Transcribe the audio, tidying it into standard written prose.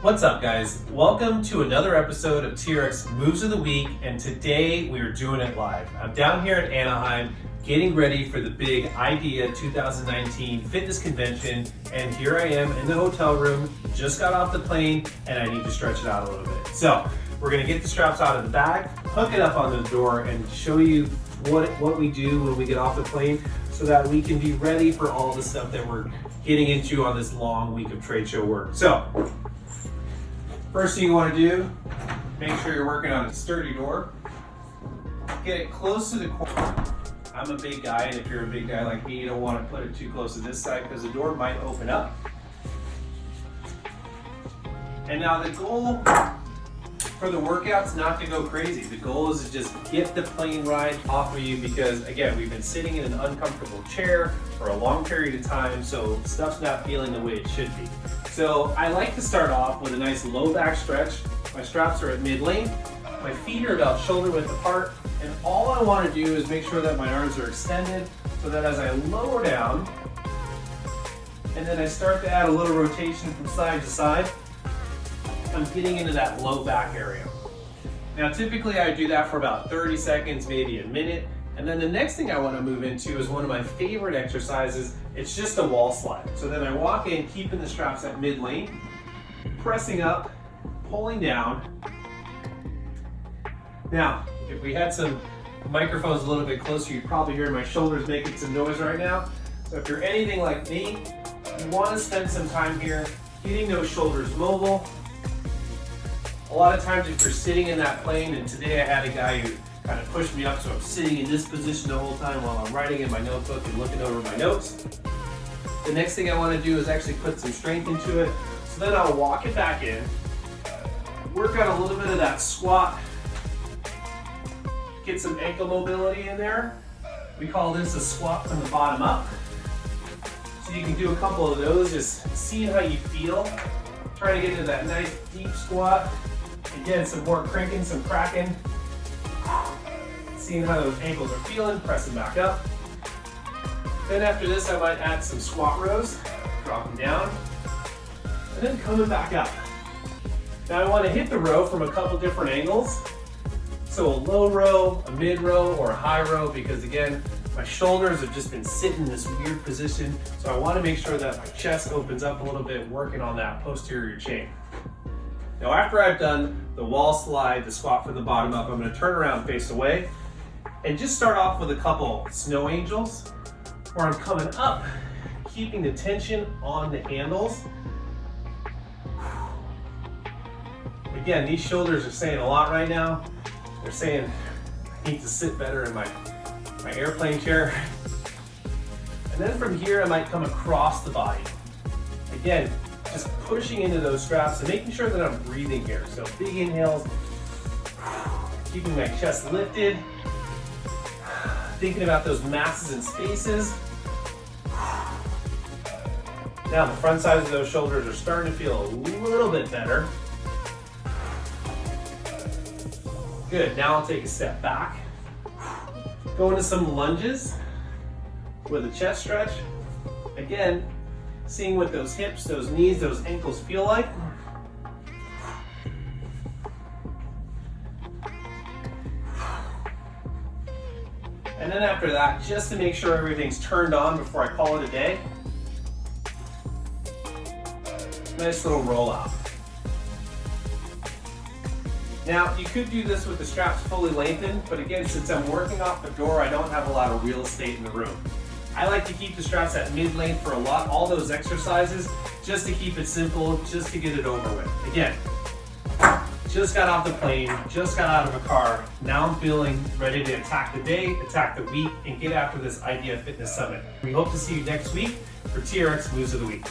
What's up, guys? Welcome to another episode of TRX Moves of the Week, and today we are doing it live. I'm down here in Anaheim getting ready for the big IDEA 2019 fitness convention, and here I am in the hotel room, just got off the plane, and I need to stretch it out a little bit. So we're gonna get the straps out of the bag, hook it up on the door, and show you what we do when we get off the plane so that we can be ready for all the stuff that we're getting into on this long week of trade show work. So, first thing you want to do, make sure you're working on a sturdy door. Get it close to the corner. I'm a big guy, and if you're a big guy like me, you don't want to put it too close to this side because the door might open up. And now the goal for the workout's not to go crazy. The goal is to just get the plane ride off of you because, again, we've been sitting in an uncomfortable chair for a long period of time, so stuff's not feeling the way it should be. So I like to start off with a nice low back stretch. My straps are at mid-length. My feet are about shoulder width apart. And all I want to do is make sure that my arms are extended so that as I lower down, and then I start to add a little rotation from side to side, I'm getting into that low back area. Now, typically I do that for about 30 seconds, maybe a minute. And then the next thing I want to move into is one of my favorite exercises. It's just a wall slide. So then I walk in, keeping the straps at mid-length, pressing up, pulling down. Now, if we had some microphones a little bit closer, you'd probably hear my shoulders making some noise right now. So if you're anything like me, you want to spend some time here getting those shoulders mobile. A lot of times if you're sitting in that plane, and today I had a guy who kind of pushed me up, so I'm sitting in this position the whole time while I'm writing in my notebook and looking over my notes. The next thing I want to do is actually put some strength into it. So then I'll walk it back in, work on a little bit of that squat, get some ankle mobility in there. We call this a squat from the bottom up. So you can do a couple of those, just seeing how you feel. Try to get into that nice deep squat. Again, some more cranking, some cracking. Seeing how those ankles are feeling, pressing back up. Then after this, I might add some squat rows, dropping down, and then coming back up. Now I want to hit the row from a couple different angles. So a low row, a mid row, or a high row, because again, my shoulders have just been sitting in this weird position. So I want to make sure that my chest opens up a little bit, working on that posterior chain. Now after I've done the wall slide, the squat from the bottom up, I'm going to turn around, face away, and just start off with a couple snow angels, where I'm coming up, keeping the tension on the handles. Again, these shoulders are saying a lot right now. They're saying I need to sit better in my airplane chair. And then from here, I might come across the body. Again, just pushing into those straps and making sure that I'm breathing here. So big inhales, keeping my chest lifted, thinking about those masses and spaces. Now the front sides of those shoulders are starting to feel a little bit better. Good, now I'll take a step back. Go into some lunges with a chest stretch. Again, seeing what those hips, those knees, those ankles feel like. And then after that, just to make sure everything's turned on before I call it a day, nice little rollout. Now, you could do this with the straps fully lengthened, but again, since I'm working off the door, I don't have a lot of real estate in the room. I like to keep the straps at mid-length for all those exercises, just to keep it simple, just to get it over with. Again, just got off the plane, just got out of a car, now I'm feeling ready to attack the day, attack the week, and get after this IDEA Fitness Summit. We hope to see you next week for TRX Moves of the Week.